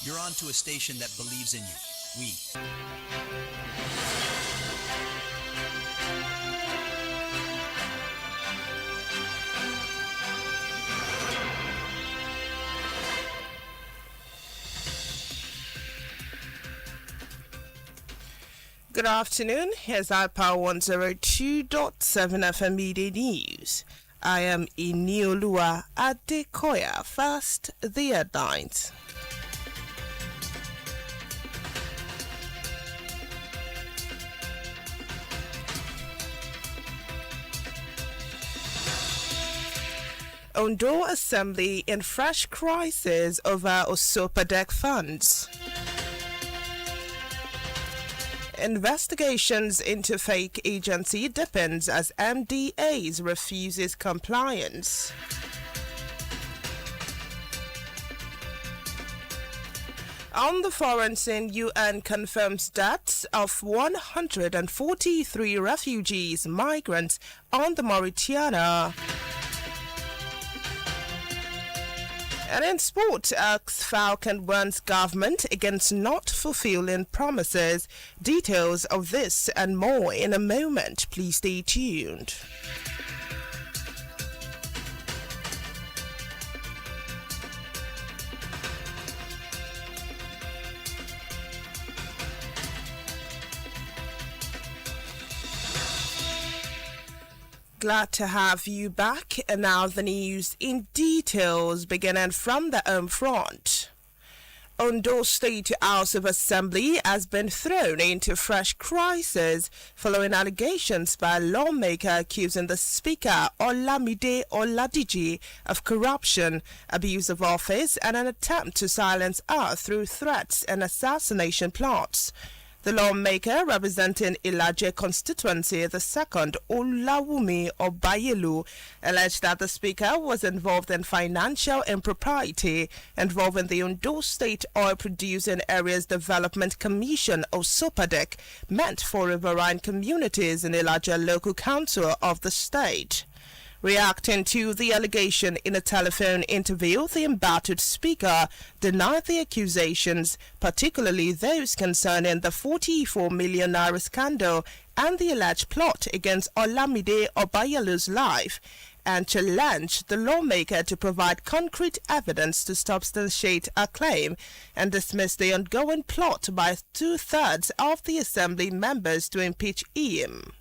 You're on to a station that believes in you. We. Good afternoon. Here's our Power 102.7 FM Media News. I am Iniolua Adekoya. First, the headlines. Ondo Assembly in fresh crisis over Osopadek funds. Investigations into fake agency deepens as MDAs refuses compliance. On the foreign scene, UN confirms deaths of 143 refugees, migrants on the Mauritania. And in sport, Falcon warns government against not fulfilling promises. Details of this and more in a moment. Please stay tuned. Glad to have you back, and now the news in details, beginning from the home front. Ondo State House of Assembly has been thrown into fresh crisis following allegations by a lawmaker accusing the Speaker Olamide Oladiji of corruption, abuse of office, and an attempt to silence her through threats and assassination plots. The lawmaker representing Ilaje constituency, the second Olawumi Obayelu, alleged that the speaker was involved in financial impropriety involving the Ondo State Oil Producing Areas Development Commission, OSOPADEC, meant for riverine communities in Ilaje local council of the state. Reacting to the allegation in a telephone interview, the embattled speaker denied the accusations, particularly those concerning the 44 million naira scandal and the alleged plot against Olamide Obayelu's life, and challenged the lawmaker to provide concrete evidence to substantiate a claim, and dismissed the ongoing plot by 2/3 of the assembly members to impeach him.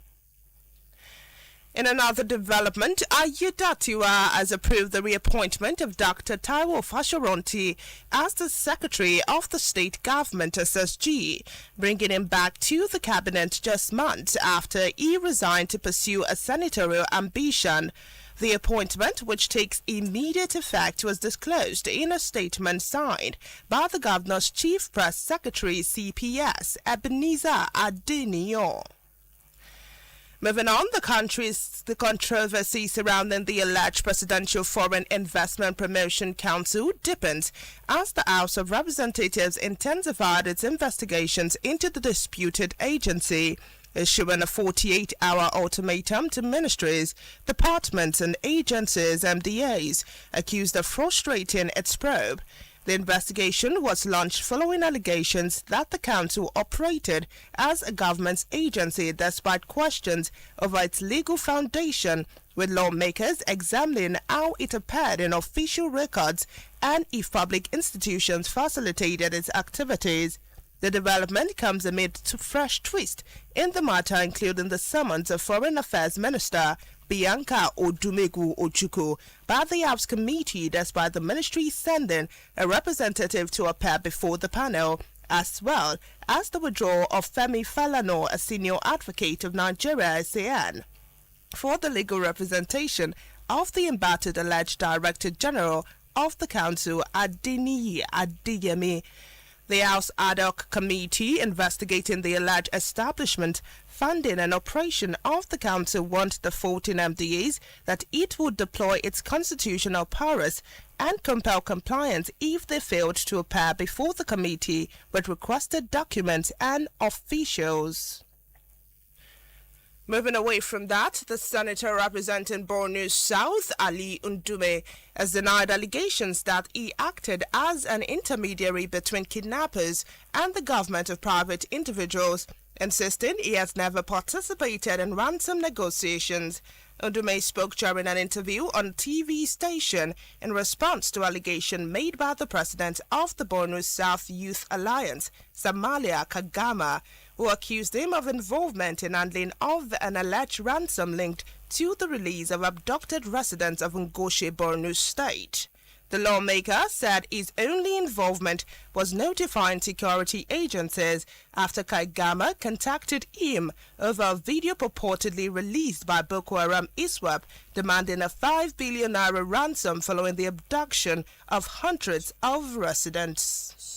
In another development, Ayudatua has approved the reappointment of Dr. Taiwo Fashoronti as the Secretary of the State Government SSG, bringing him back to the cabinet just months after he resigned to pursue a senatorial ambition. The appointment, which takes immediate effect, was disclosed in a statement signed by the Governor's Chief Press Secretary CPS, Ebenezer Adeniyo. Moving on, the controversy surrounding the alleged Presidential Foreign Investment Promotion Council deepens as the House of Representatives intensified its investigations into the disputed agency, issuing a 48-hour ultimatum to ministries, departments and agencies, MDAs, accused of frustrating its probe. The investigation was launched following allegations that the council operated as a government agency despite questions over its legal foundation, with lawmakers examining how it appeared in official records and if public institutions facilitated its activities. The development comes amid fresh twists in the matter, including the summons of Foreign Affairs Minister Bianca Odumegu Ojukwu by the House Committee, despite the ministry sending a representative to appear before the panel, as well as the withdrawal of Femi Falana, a senior advocate of Nigeria SAN, for the legal representation of the embattled alleged Director General of the Council, Adeniyi Adeyemi. The House Ad hoc Committee investigating the alleged establishment, funding and operation of the Council warned the 14 MDAs that it would deploy its constitutional powers and compel compliance if they failed to appear before the committee with requested documents and officials. Moving away from that, the senator representing Borno South, Ali Ndume, has denied allegations that he acted as an intermediary between kidnappers and the government of private individuals, insisting he has never participated in ransom negotiations. Ndume spoke during an interview on a TV station in response to allegation made by the president of the Borno South Youth Alliance, Samalia Kagama, who accused him of involvement in handling of an alleged ransom linked to the release of abducted residents of Ngoshe, Borno State. The lawmaker said his only involvement was notifying security agencies after Kagama contacted him over a video purportedly released by Boko Haram ISWAP demanding a 5 billion naira ransom following the abduction of hundreds of residents.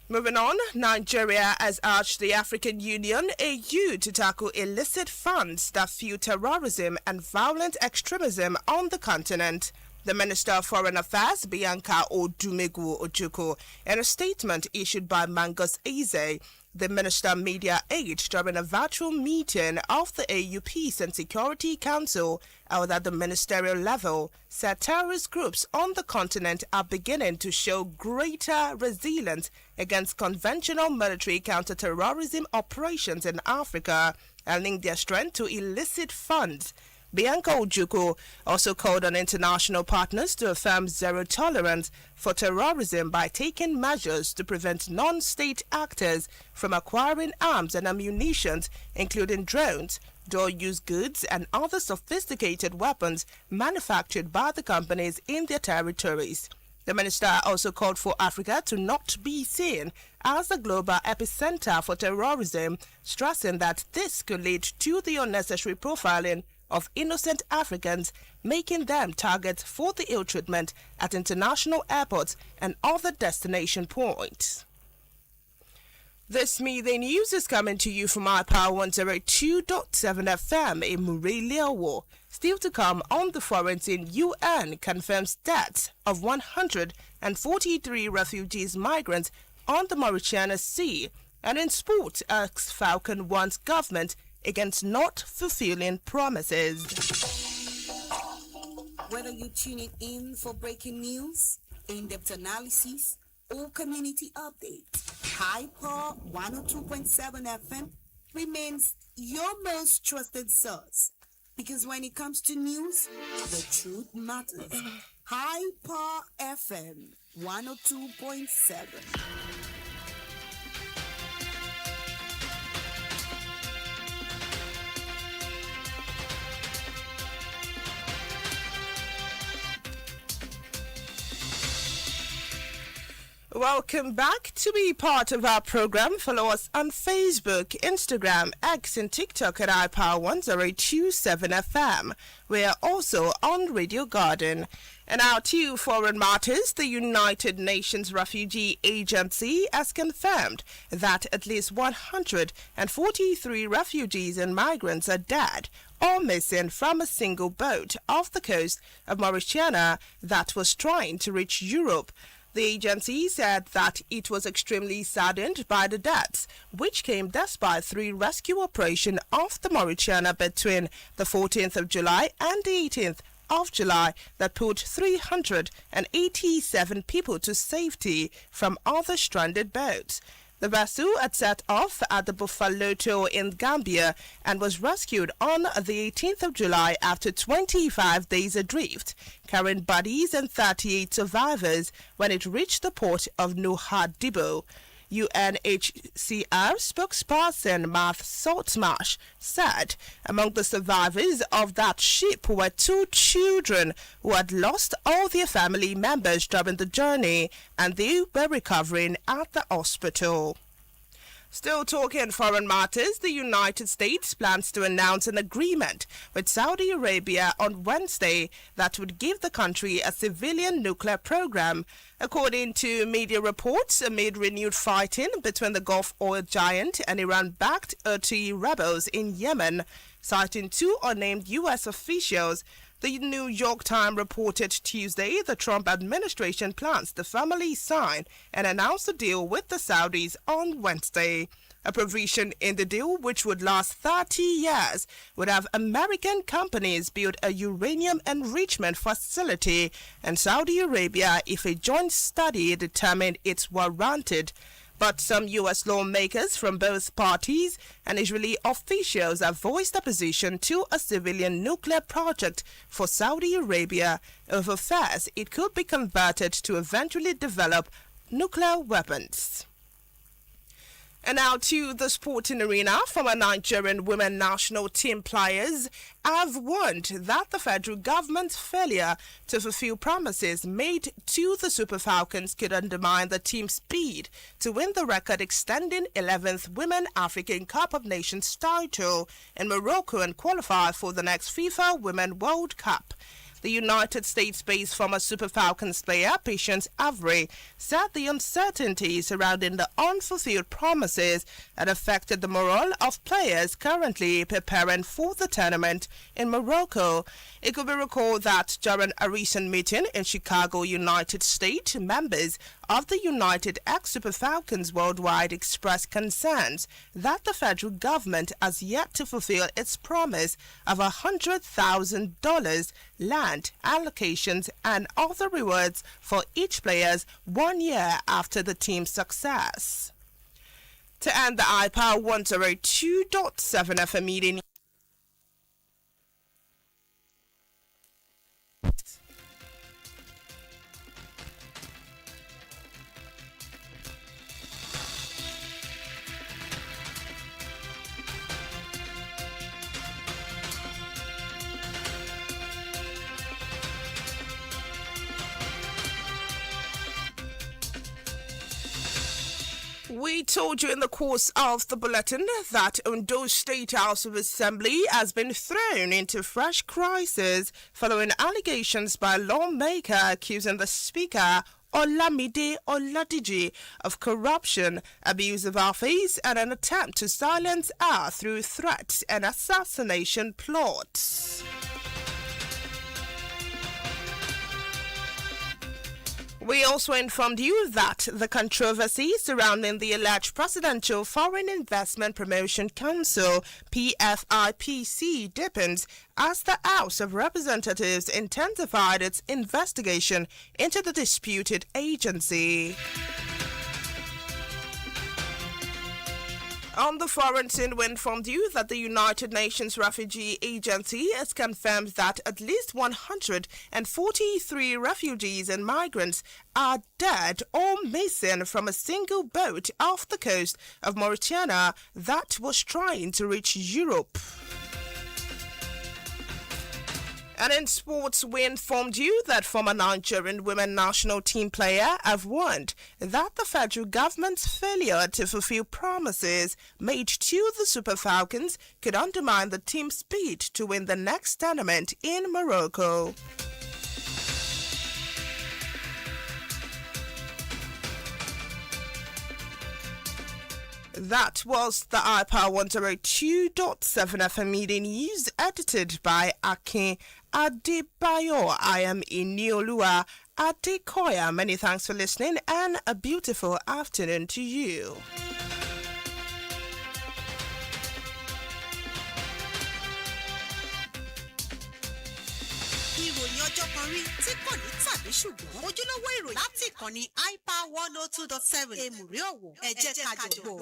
Moving on, Nigeria has urged the African Union, AU, to tackle illicit funds that fuel terrorism and violent extremism on the continent. The Minister of Foreign Affairs, Bianca Odumegu Ojukwu, in a statement issued by Mangus Eze, the Minister Media Aid, during a virtual meeting of the AU Peace and Security Council held at the ministerial level, said terrorist groups on the continent are beginning to show greater resilience against conventional military counter-terrorism operations in Africa and link their strength to illicit funds. Bianca Ojukwu also called on international partners to affirm zero tolerance for terrorism by taking measures to prevent non-state actors from acquiring arms and ammunition, including drones, dual-use goods, and other sophisticated weapons manufactured by the companies in their territories. The minister also called for Africa to not be seen as a global epicenter for terrorism, stressing that this could lead to the unnecessary profiling of innocent Africans, making them targets for the ill treatment at international airports and other destination points. This Midday News is coming to you from iPower 102.7 FM in Murelia. Still to come on the foreign UN confirms deaths of 143 refugees migrants on the Mauritania Sea, and in sport, Falcon warns government against not fulfilling promises. Whether you're tuning in for breaking news, in-depth analysis, or community updates, Hyper 102.7 FM remains your most trusted source. Because when it comes to news, the truth matters. Hyper FM 102.7. Welcome back. To be part of our program, follow us on Facebook, Instagram, X, and TikTok at iPower 1027 FM. We are also on Radio Garden. And our two foreign matters, the United Nations Refugee Agency has confirmed that at least 143 refugees and migrants are dead or missing from a single boat off the coast of Mauritania that was trying to reach Europe. The agency said that it was extremely saddened by the deaths, which came despite 3 rescue operations off the Mauritania between the 14th of July and the 18th of July that put 387 people to safety from other stranded boats. The vessel had set off at the Buffaloto in Gambia and was rescued on the 18th of July after 25 days adrift, carrying bodies and 38 survivors when it reached the port of Nouadhibou. UNHCR spokesperson Marth Saltmarsh said among the survivors of that ship were 2 children who had lost all their family members during the journey, and they were recovering at the hospital. Still talking foreign matters, the United States plans to announce an agreement with Saudi Arabia on Wednesday that would give the country a civilian nuclear program, according to media reports, amid renewed fighting between the Gulf oil giant and Iran-backed Houthi rebels in Yemen. Citing 2 unnamed U.S. officials, the New York Times reported Tuesday the Trump administration plans to formally sign and announce the deal with the Saudis on Wednesday. A provision in the deal, which would last 30 years, would have American companies build a uranium enrichment facility in Saudi Arabia if a joint study determined it's warranted. But some U.S. lawmakers from both parties and Israeli officials have voiced opposition to a civilian nuclear project for Saudi Arabia over fears it could be converted to eventually develop nuclear weapons. And now to the sporting arena. Former Nigerian women national team players have warned that the federal government's failure to fulfill promises made to the Super Falcons could undermine the team's speed to win the record-extending 11th Women African Cup of Nations title in Morocco and qualify for the next FIFA Women World Cup. The United States-based former Super Falcons player, Patience Avery, said the uncertainty surrounding the unfulfilled promises had affected the morale of players currently preparing for the tournament in Morocco. It could be recalled that during a recent meeting in Chicago, United States, members of the United ex-Super Falcons worldwide expressed concerns that the federal government has yet to fulfill its promise of $100,000 land allocations and other rewards for each player 1 year after the team's success. To end the iPower 102.7 FM meeting. We told you in the course of the bulletin that Ondo State House of Assembly has been thrown into fresh crisis following allegations by a lawmaker accusing the Speaker Olamide Oladiji of corruption, abuse of office, and an attempt to silence her through threats and assassination plots. We also informed you that the controversy surrounding the alleged Presidential Foreign Investment Promotion Council (PFIPC) deepens as the House of Representatives intensified its investigation into the disputed agency. On the foreign scene, we informed you that the United Nations Refugee Agency has confirmed that at least 143 refugees and migrants are dead or missing from a single boat off the coast of Mauritania that was trying to reach Europe. And in sports, we informed you that former Nigerian women national team player have warned that the federal government's failure to fulfill promises made to the Super Falcons could undermine the team's speed to win the next tournament in Morocco. That was the iPower 102.7 FM Media News, edited by Akin Adebayo. I am Iniolua Adekoya. Many thanks for listening and a beautiful afternoon to you. Ìròyìn ọjọ́ kan rí tí kò ní tàbí ṣùgbọ́n ojúlówó ìròyìn láti ìkànnì iPower 102.7 Èmùrè Ọ̀wọ̀ ẹ jẹ́ ká jọ gbọ́.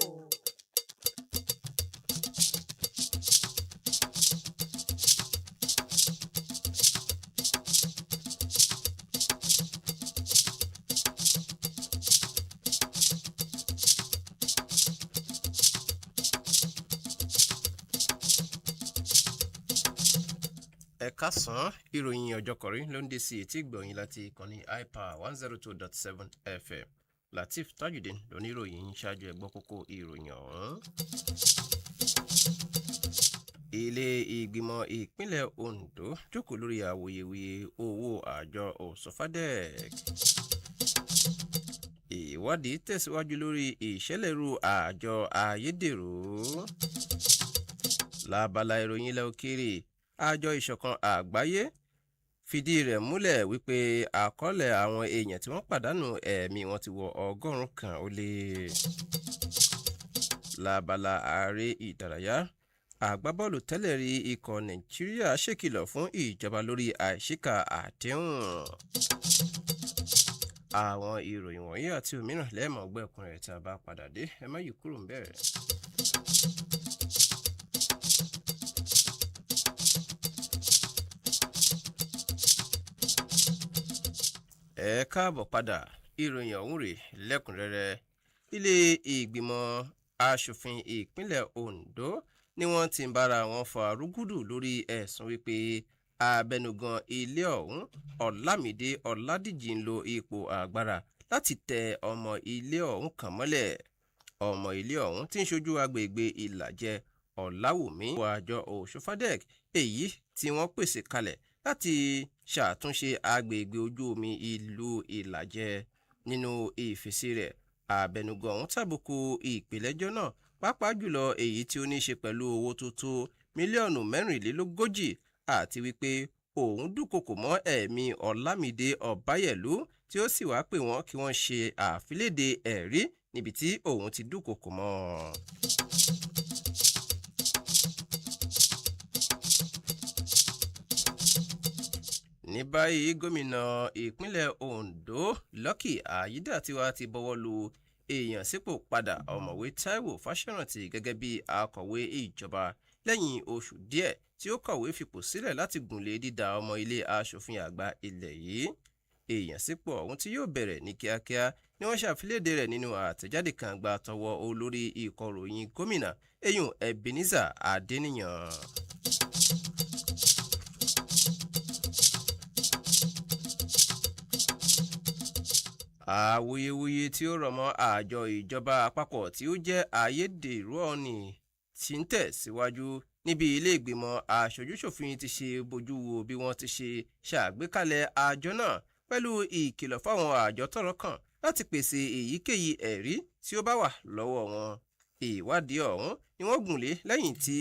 Ẹ káàsán, ìròyìn ọjọ́ kọ̀rí ló ń dé sí etí ìgbọ̀yìn láti ìkànnì iPower 102.7 FM. Lateef Tajudeen lóníròyìn ṣáájú ẹgbọ́ kókó ìròyìn ọ̀hún. Ilé ìgbìmọ̀ ìpínlẹ̀ Ondo jókòó lórí awuyewuye owó àjọ Osofadec. Ìwádìí tẹ̀síwájú lórí ìṣẹ̀lẹ̀rú àjọ ayédèrú. Lábala ìròyìn ilẹ̀ òkèèrè, àjọ ìṣọ̀kan àgbáyé fìdí rẹ̀ múlẹ̀ wípé àkọọ́lẹ̀ àwọn èèyàn tí wọ́n pàdánù ẹ̀mí wọn ti wọ 100 ó lé. lábala ààrẹ ìdárayá agbábọ́ọ̀lù tẹ́lẹ̀ rí ikọ̀ nàìjíríà ṣèkìlọ̀ fún ìjọba lórí àìṣíkà àdéhùn. àwọn ìròyìn wọ̀nyí àti òmíràn lẹ́ẹ̀mọ́ ọgbẹ́kùnrin rẹ̀ tí a bá padà dé ẹ má yí kúrò ń bẹ̀rẹ̀. ẹ káàbọ̀ padà ìròyìn ọ̀hún rèé lẹ́kùnrẹ́rẹ́. ilé ìgbìmọ̀ asòfin ìpínlẹ̀ Ondo ni wọ́n ti ń bára wọn fa rúgúdù lórí ẹ̀sùn wípé abẹnugan ilé ọ̀hún Ọlámídé Ọládìjì ń lo ipò agbára láti tẹ ọmọ ilé ọ̀hún kan mọ́lẹ̀. ọmọ ilé ọ̀hún tí ń ṣojú agbègbè Ìlàjẹ Ọláwùmí wọ àjọ Òṣùfádẹ́k èyí tí wọ́n pèsè kalẹ̀ láti ṣàtúnṣe agbègbè ojú omi ìlú Ìlàjẹ. nínú ìfèsì rẹ̀ abẹnugan ọ̀hún tàbùkù ìpìlẹ́jọ́ náà pàápàá jùlọ èyí tí ó ní í ṣe pẹ̀lú owó tó tó mílíọ̀nù 44 àti wípé òun dúnkokò mọ́ ẹ̀mí Ọlámídé Ọbáyẹ̀lú tí ó sì wá pè wọ́n kí wọ́n ṣe àfiléde ẹ̀rí níbi tí òun ti dúnkokò mọ́. ní báyìí gómìnà ìpínlẹ̀ Ondo Lucky Aiyedatiwa ti bọwọ́ lu èèyàn sípò padà ọ̀mọ̀wé Táíwò Fáṣọ̀rántì gẹ́gẹ́ bí akọ̀wé ìjọba lẹ́yìn oṣù díẹ̀ tí ó kọ̀wé fipò sílẹ̀ láti gùnlé dídá ọmọ ilé aṣòfin àgbà ilẹ̀ yìí. èèyàn sípò ọ̀hún tí yóò bẹ̀rẹ̀ ní kíákíá ni wọ́n ṣàfiléde rẹ̀ nínú àtẹ̀jáde kan gba tọwọ́ olórí ìkọ̀ròyìn gómìnà eyín Ebenezer Adéníyàn. awuyewuye tí ó rọ̀ mọ́ àjọ ìjọba àpapọ̀ tí ó jẹ́ ayédèrú ọ̀nì tí ń tẹ̀síwájú níbi ilé ìgbìmọ̀ aṣojúṣòfin ti ṣe bójú wo bí wọ́n ti ṣe ṣàgbékalẹ̀ àjọ náà pẹ̀lú ìkìlọ̀ fáwọn àjọ tọ́rọ̀ kàn láti pèsè èyíkéyìí ẹ̀rí tí ó bá wà lọ́wọ́ wọn. ìwádìí ọ̀hún ni wọ́n gùnlé lẹ́yìn tí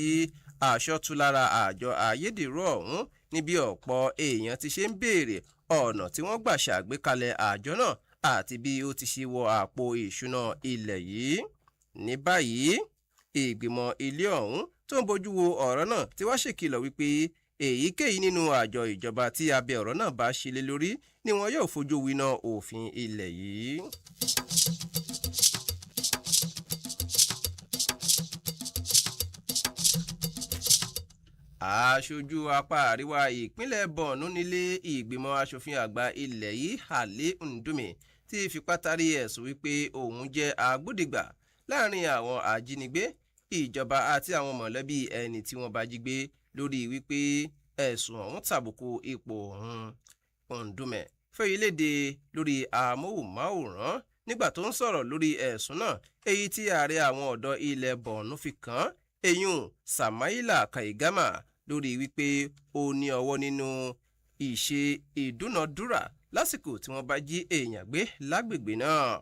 aṣọ tú lára àjọ ayédèrú ọ̀hún níbi ọ̀pọ̀ èèyàn ti ṣe ń béèrè ọ̀nà tí wọ́n gbà ṣàgbékalẹ̀ àjọ náà àti bí ó ti ṣe wọ àpò ìṣúná ilẹ̀ yìí. ní báyìí ìgbìmọ̀ ilé ọ̀hún tó ń bójú wo ọ̀rọ̀ náà ti wá ṣèkìlọ̀ wípé èyíkéyìí nínú àjọ ìjọba tí abẹ́ ọ̀rọ̀ náà bá ṣe lé lórí ni wọn yóò fojú winá òfin ilẹ̀ yìí. aṣojú apá àríwá ìpínlẹ̀ Borno nílé ìgbìmọ̀ asòfin àgbà ilẹ̀ yìí Hale Ndume ti fipá tarí ẹ̀sùn wípé òun jẹ́ agbódegbà láàrin àwọn ajínigbé ìjọba àti àwọn mọ̀lẹ́bí ẹni tí wọ́n bá jí gbé lórí wípé ẹ̀sùn ọ̀hún tàbùkù ipò òun. Ndume fẹ́yìí léde lórí amóhùnmáwòrán nígbà tó ń sọ̀rọ̀ lórí ẹ̀sùn náà èyí tí ààrẹ àwọn ọ̀dọ́ ilẹ̀ Borno fi kàn án eyín Samaila Kaigama lórí wípé ó ní ọwọ́ nínú ìṣe ìdúnàdúrà lásìkò tí wọ́n bá jí èèyàn gbé lágbègbè náà.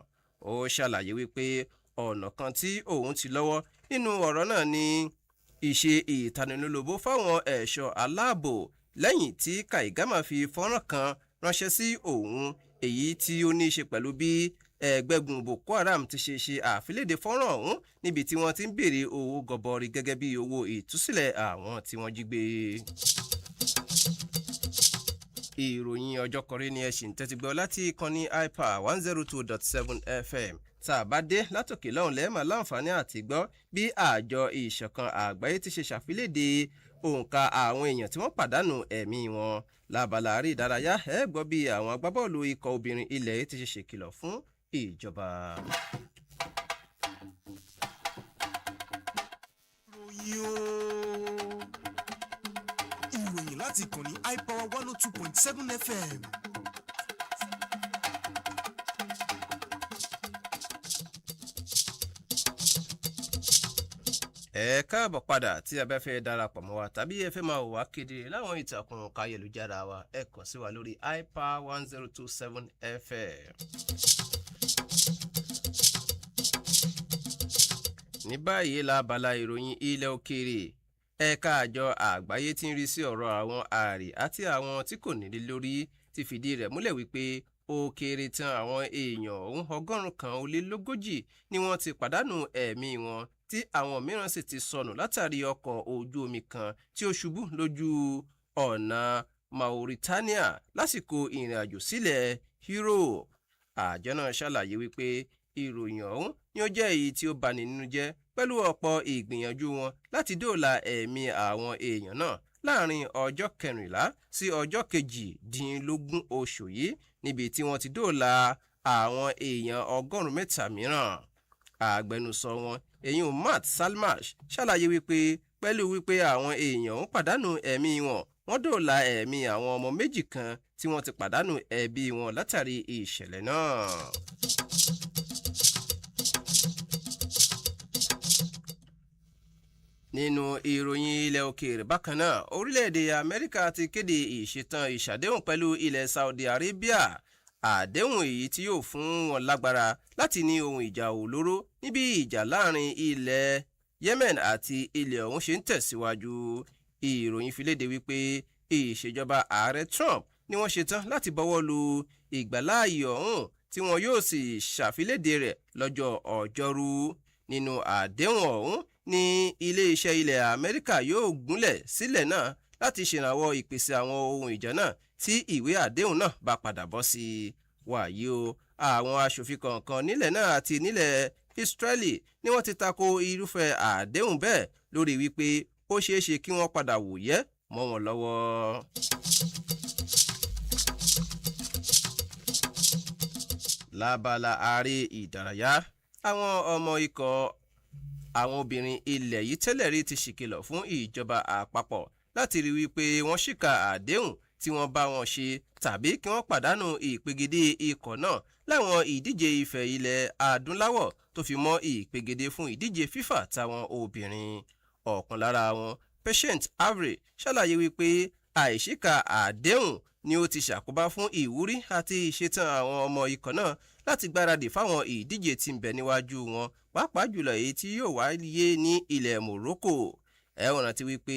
ó ṣàlàyé wípé ọ̀nà kan tí òun ti lọ́wọ́ nínú ọ̀rọ̀ náà ni ìṣe ìtanilólobó fáwọn ẹ̀ṣọ́ aláàbò lẹ́yìn tí Kaigama fi fọ́nrán kan ránṣẹ́ sí òun èyí tí ó ní í ṣe pẹ̀lú bí ẹgbẹ́gun Boko Haram ti ṣe àfiléde fọ́nrán ọ̀hún níbi tí wọ́n ti ń béèrè owó gọbọrí gẹ́gẹ́ bí owó ìtúsílẹ̀ àwọn tí wọ́n jí gbé. ìròyìn ọjọ́ kọrí ni ẹ ṣì ń tẹ́tí gbọ́ láti ìkànnì ipa 102.7 FM tá a bá dé látòkè lọ́hùn lẹ́ẹ̀mà láǹfààní àti gbọ́ bí àjọ ìṣọ̀kan àgbáyé ti ṣe ṣàfiléde òǹkà àwọn èèyàn tí wọ́n pàdánù ẹ̀mí wọn. lábala àrí ìdárayá ẹ gbọ́ bí àwọn agbábọ́ọ̀lù ikọ̀ obìnrin ilẹ̀ yìí ti ṣe ṣèkìlọ̀ fún ìjọba. ìròyìn láti ìkànnì iPower 102.7 FM. ẹ káàbọ̀ padà tí a bá fẹ́ darapọ̀ mọ́ wa tàbí ẹ fẹ́ máa wò wá kedere láwọn ìtàkùn káyélujára wa ẹ kàn sí wa lórí iPower 102.7 FM. ní báyìí lábala ìròyìn ilẹ̀ òkèèrè ẹ̀ka àjọ àgbáyé tí ń rí sí ọ̀rọ̀ àwọn ààrẹ àti àwọn tí kò nílé lórí ti fìdí rẹ̀ múlẹ̀ wípé ó kéré tán àwọn èèyàn ọ̀hún 140 ni wọ́n ti pàdánù ẹ̀mí wọn tí àwọn mìíràn sì ti sọnù látàrí ọkọ̀ ojú omi kan tí ó ṣubú lójú ọ̀nà Mauritania lásìkò ìrìn àjò sílẹ̀ Europe. Àjọ náà ṣàlàyé wípé ìròyìn ọ̀hún ni ó jẹ́ èyí tí ó bani nínú jẹ́ pẹ̀lú ọ̀pọ̀ ìgbìyànjú wọn láti dóòlà ẹ̀mí àwọn èèyàn náà láàrin ọjọ́ 14 sí ọjọ́ 18 oṣù yìí níbi tí wọ́n ti dóòlà àwọn èèyàn 103 mìíràn. Agbẹnusọ wọn èyí Matt Salmash ṣàlàyé wípé pẹ̀lú wípé àwọn èèyàn ń pàdánù ẹ̀mí wọn, wọ́n dóòlà ẹ̀mí àwọn ọmọ méjì kan tí wọ́n ti pàdánù ẹbí wọn látàrí ìṣẹ̀lẹ̀ náà. Nínú ìròyìn ilẹ̀ òkèèrè bákan náà, orílẹ̀-èdè Amẹ́ríkà ti kéde ìṣetán ìṣàdéhùn pẹ̀lú ilẹ̀ Saudi Arabia. Àdéhùn èyí tí yóò fún wọn lágbára láti ní ohun ìjà olóró níbi ìjà láàrin ilẹ̀ Yemen àti ilẹ̀ ọ̀hún ṣe ń tẹ̀síwájú. Ìròyìn fi léde wípé ìṣèjọba ààrẹ Trump ni wọ́n ṣetán láti bọwọ́ lu ìgbàláàyè ọ̀hún tí wọn yóò sì ṣàfiléde rẹ̀ lọ́jọ́ Ọjọ́rú. Nínú àdéhùn ọ̀hún ní ilé-iṣẹ́ ilẹ̀ Amẹ́ríkà yóò gúnlẹ̀ sílẹ̀ náà láti ṣèrànwọ́ ìpèsè àwọn ohun ìjà náà tí ìwé àdéhùn náà bá padà bọ́ sí. Wàyí o, àwọn aṣòfin kọ̀ọ̀kan nílẹ̀ náà àti nílẹ̀ Israeli ni wọ́n ti tako irúfẹ́ àdéhùn bẹ́ẹ̀ lórí wípé ó ṣeé ṣe kí wọ́n padà wòyẹ́ mọ́ wọn lọ́wọ́. Lábala ààrẹ ìdárayá, àwọn ọmọ ikọ̀ àwọn obìnrin ilẹ̀ yìí tẹ́lẹ̀ rí ti ṣìkìlọ̀ fún ìjọba àpapọ̀ láti rí wípé wọ́n ṣìkà àdéhùn tí wọ́n bá wọn ṣe tàbí kí wọ́n pàdánù ìpegedé ikọ̀ náà láwọn ìdíje ife ilẹ̀ adúláwọ̀ tó fi mọ́ ìpegedé fún ìdíje FIFA táwọn obìnrin. Ọ̀kan lára wọn, Patient Avre, ṣàlàyé wípé àìṣìkà àdéhùn ni ó ti ṣàkóbá fún ìwúrí àti ìṣetán àwọn ọmọ ikọ̀ náà láti gbáradì fáwọn ìdíje tí ń bẹ níwájú wọn, pàápàá jùlọ èyí tí yóò wáyé ní ilẹ̀ Morocco. Ẹ ó rántí wípé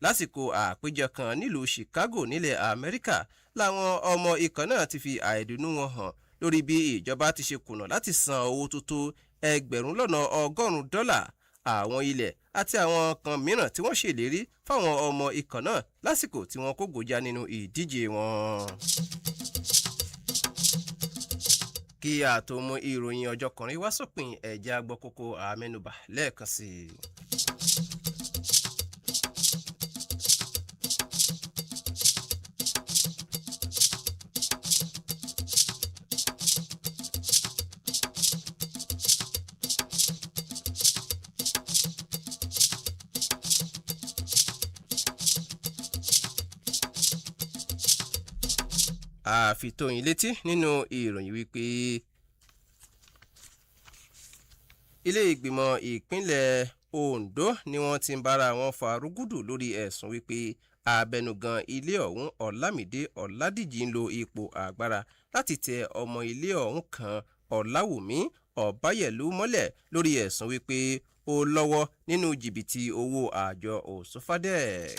lásìkò àpéjọ kan nílùú Chicago nílẹ̀ Amẹ́ríkà làwọn ọmọ ikọ̀ náà ti fi àìdùnnú wọn hàn lórí bí ìjọba ti ṣe kùnà láti san owó tó tó $100,000 àwọn ilẹ̀ àti àwọn kan mìíràn tí wọ́n ṣèlérí fáwọn ọmọ ikọ̀ náà lásìkò tí wọ́n kó gòjá nínú ìdíje wọn. Kí a tó mú ìròyìn ọjọ́ kọrin wá sópin, ẹ jẹ́ á gbọ́ kókó àmẹ́nubà lẹ́ẹ̀kan sí i. Àfitóyin létí nínú ìròyìn wípé ilé ìgbìmọ̀ ìpínlẹ̀ Ondo ni wọ́n ti ń bára wọn fa rúgúdù lórí ẹ̀sùn wípé abẹnugan ilé ọ̀hún Ọlámídé Ọládìjì ń lo ipò agbára láti tẹ ọmọ ilé ọ̀hún kan Ọláwùmí Ọbáyẹ̀lú mọ́lẹ̀ lórí ẹ̀sùn wípé ó lọ́wọ́ nínú jìbìtì owó àjọ Òsófádẹ́ẹ̀k.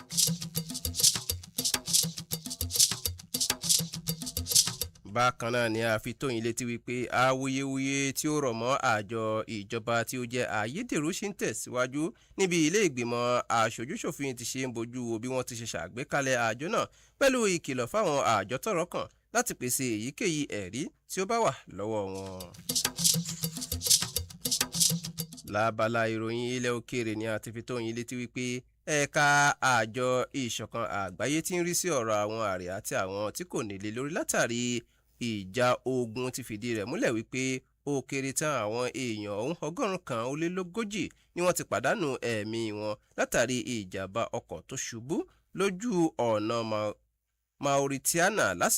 Bákan náà ni a fi tó yín létí wípé awuyewuye tí ó rọ̀ mọ́ àjọ ìjọba tí ó jẹ́ ayédèrú ṣì ń tẹ̀síwájú níbi ilé ìgbìmọ̀ aṣojúṣòfin ti ṣe ń bójú wo bí wọ́n ti ṣe ṣàgbékalẹ̀ àjọ náà pẹ̀lú ìkìlọ̀ fáwọn àjọ tọ́rọ̀ kàn láti pèsè èyíkéyìí ẹ̀rí tí ó bá wà lọ́wọ́ wọn. Lábala ìròyìn ilẹ̀ òkèèrè ni a ti fi tó yín létí wípé ẹ̀ka àjọ ìṣọ̀kan àgbáyé tí ń rí sí ọ̀rọ̀ àwọn àrè àti àwọn tí kò nílé lórí látàrí ìjà ogun ti fìdí rẹ̀ múlẹ̀ wípé ó kéré tán àwọn èèyàn ọ̀hún 140 ni wọ́n ti pàdánù ẹ̀mí wọn látàrí ìjàmbá ọkọ̀ tó ṣubú lójú ọ̀nà Mauritania lásìkò